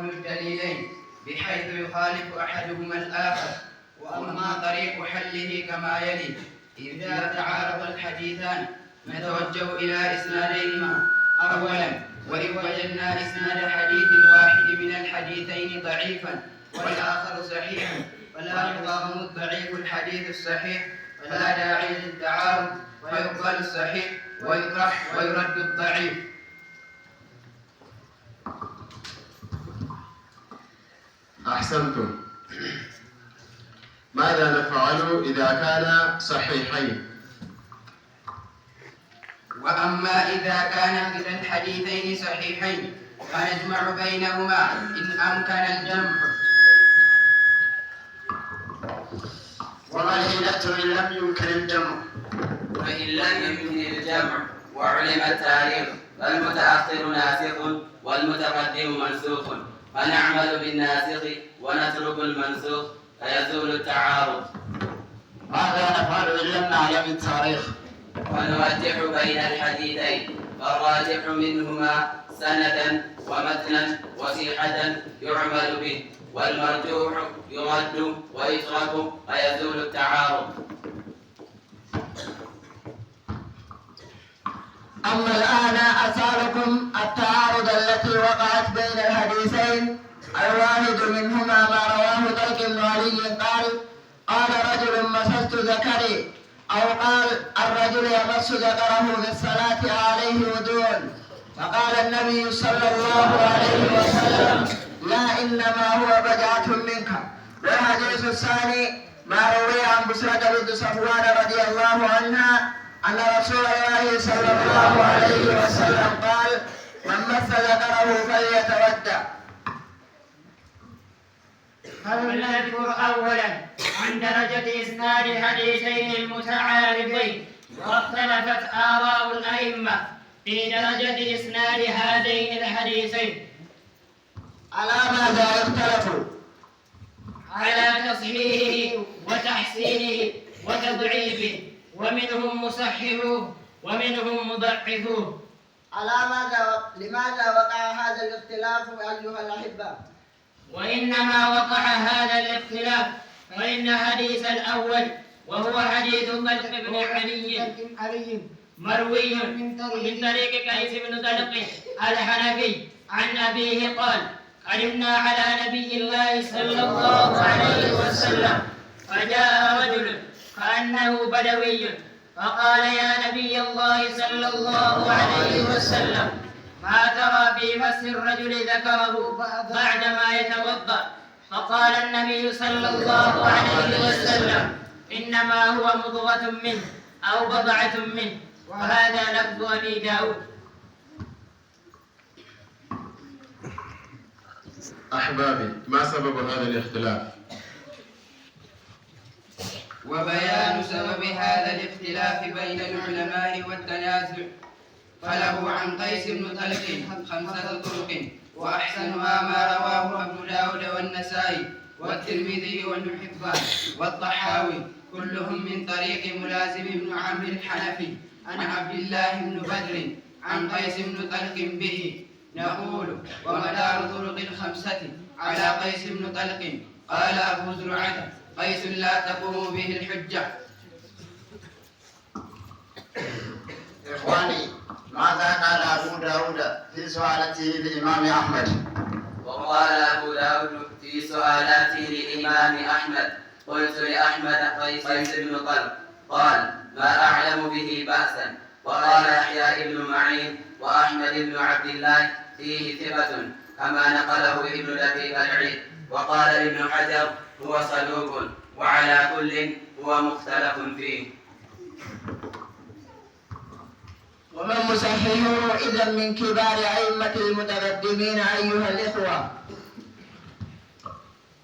الدليلين بحيث يخالف أحدهما الآخر. وأما طريق حله كما يلي: إذا تعارض الحديثان نتوجه إلى إسناديهما. أولا، وإن وجدنا إسناد حديث واحد من الحديثين ضعيفا والآخر صحيحا فلا يضام الضعيف الحديث الصحيح، فلا داعي للتعارض، ويقبل الصحيح ويطرح ويرد الضعيف. أحسنتم. ماذا نفعل إذا كان صحيحين؟ وأما إذا كان كلا الحديثين صحيحين فنجمع بينهما إن أمكن الجمع. وما العلة إن لم يمكن الجمع؟ فإن لم يمكن الجمع وعلم التاريخ فالمتأخر ناسخ والمتقدم منسوخ، فنعمل بالناسخ ونترك المنسوخ فيزول التعارض. ماذا نفعل إن لم نعلم التاريخ؟ ونرجح بين الحديثين، فالراجح منهما سندا ومتنا وصيحة يعمل به، والمرجوح يرد ويترك فيزول التعارض. أما الآن أسألكم التعارض التي وقعت بين الحديثين. الواحد منهما ما رواه طلق بن علي قال رجل مسست ذكري، أو قال الرجل يمس ذكره بالصلاة عليه وضوء، فقال النبي صلى الله عليه وسلم: لا، إنما هو بجعة منك. والحديث الثاني ما روي عن بسرة بنت صفوان رضي الله عنها أن رسول الله صلى الله عليه وسلم قال: من مس ذكره فليتودع. فلنذكر أولا عن درجة إسناد الحديثين المتعارضين. واختلفت آراء الأئمة في درجة إسناد هذين الحديثين. على ماذا اختلفوا؟ على تصحيحه وتحسينه وتضعيفه، ومنهم مصححوه ومنهم مضعفوه. لماذا وقع هذا الاختلاف أيها الأحبة؟ وإنما وقع هذا الاختلاف فإن حديث الأول وهو حديث طلق بن علي مروي من طريق قيس بن طلق الحنفي عن أبيه قال: قدمنا على نبي الله صلى الله عليه وسلم، فجاء رجل كأنه بدوي فقال: يا نبي الله صلى الله عليه وسلم، ما ترى في مس الرجل ذكره بعدما يتوضأ؟ فقال النبي صلى الله عليه وسلم: إنما هو مضغة منه أو بضعة منه. وهذا لفظ أبي داود. أحبابي، ما سبب هذا الاختلاف؟ وبيان سبب هذا الاختلاف بين العلماء والتنازع. فله عن قيس بن طلق 5 طرق، وأحسنها ما رواه أبو داود والنسائي والترمذي وابن حبان والطحاوي، كلهم من طريق ملازم بن عمرو الحنفي عن عبد الله بن بدر عن قيس بن طلق به. نقول: ومدار طرق 5 على قيس بن طلق. قال أبو زرعة: قيس لا تقوم به الحجة. إخواني، ماذا قال أبو داود في سؤالته للإمام أحمد؟ وقال أبو داود في سؤالاته للإمام أحمد: قلت لأحمد قيس بن طلق، قال: ما أعلم به بأسا. وقال يحيى بن معين وأحمد بن عبد الله فيه ثقة كما نقله ابن دقيق العيد. وقال ابن حجر: هو صدوق، وعلى كل هو مختلف فيه. ومن مصححه إذن من كبار أئمة المتقدمين أيها الإخوة؟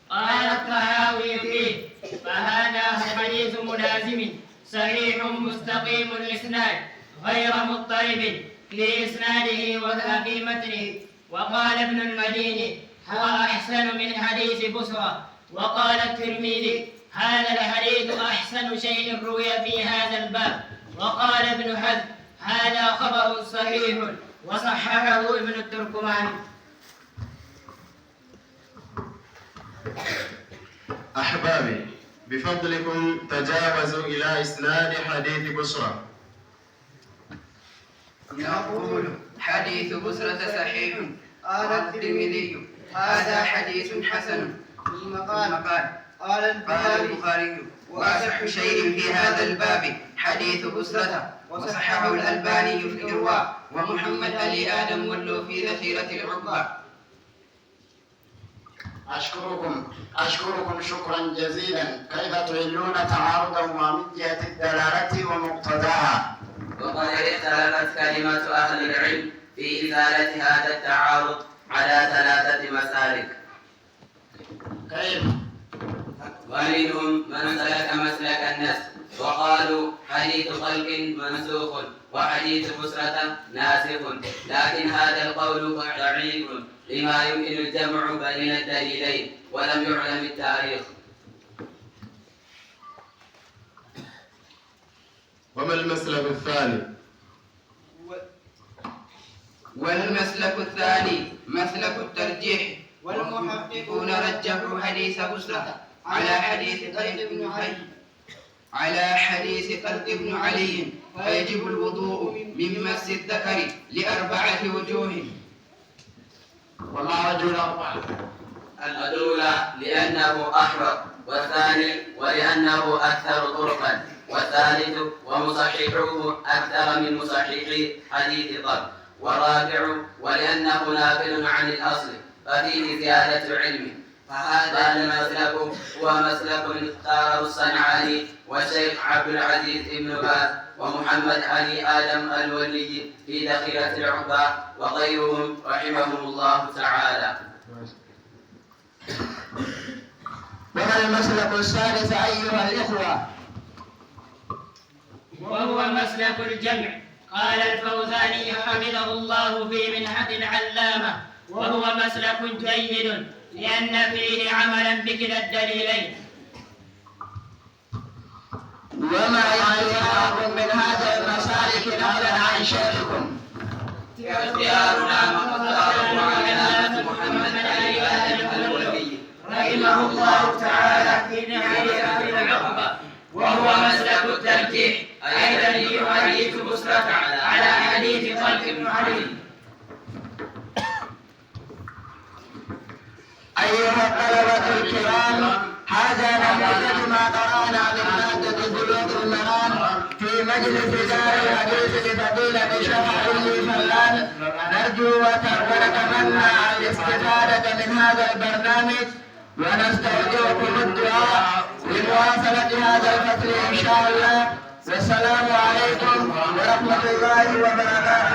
قال الطحاوي فيه: فهذا حديث ملازم صحيح مستقيم الإسناد غير مضطرب في إسناده ولا في متنه. وقال ابن المديني: هو أحسن من حديث بصرى. وقال الترمذي: هذا الحديث أحسن شيء روي في هذا الباب. وقال ابن حزم: هذا خبر صحيح، وصححه ابن التركماني. أحبابي بفضلكم تجاوزوا إلى إسناد حديث بصرة. نقول حديث بسرة صحيح. قال الترمذي هذا حديث حسن. ثم قال البخاري وأصح شيء في هذا الباب حديث بسرة، وصححه الألباني في الإرواء، ومحمد علي آدم ولو في ذخيرة العقبة. أشكركم شكرا جزيلا. كيف تحلون تعارضهما من جهة الدلالة ومقتضاها؟ وقد اختلفت كلمة أهل العلم في إزالة هذا التعارض على 3 مسالك. كيف؟ ومنهم من سلك مسلك النسخ وقالوا حديث خلق منسوخ وحديث بسرة ناسخ، لكن هذا القول ضعيف لما يمكن الجمع بين الدليلين ولم يعلم التاريخ. وما المسلك الثاني؟ والمسلك الثاني مسلك الترجيح، والمحققون رجحوا حديث بسرة على حديث خلق بن علي، فيجب الوضوء من مس الذكر ل4 وجوه. وما وجه الأربعة؟ الأولى لأنه أحرى، والثاني ولأنه أكثر طرقا، والثالث ومصححوه أكثر من مصححي حديث ضرب، والرابع ولأنه ناقل عن الأصل ففيه زيادة علم. فهذا المسلك هو مسلك اختاره الصنعاني والشيخ عبد العزيز بن باز ومحمد علي آدم الولي في ذخيرة العقبة وغيرهم رحمهم الله تعالى. وما المسلك الثالث أيها الإخوة؟ وهو مسلك الجمع. قال الفوزاني حفظه الله في منحة العلامة: وهو مسلك جيد لأن فيه عملا بكلا الدليلين. وما اختياركم من هذه المسالك نقلا عن شيخكم؟ اختيارنا مختاره علامة محمد علي آدم الولي رحمه الله تعالى في نهاية العقبة، وهو مسلك الترجيح، أي ترجيح حديث بسرة على حديث خلق بن علي. أيها الطلبة الكرام، هذا نموذج ما قرأنا من مادة بلوغ المرام في مجلس دار الحديث لفضيلة الشيخ علي فلان. نرجو ونتمنى الاستفادة من هذا البرنامج، ونستودعكم الدعاء لمواصلة هذا الفصل إن شاء الله. والسلام عليكم ورحمة الله وبركاته.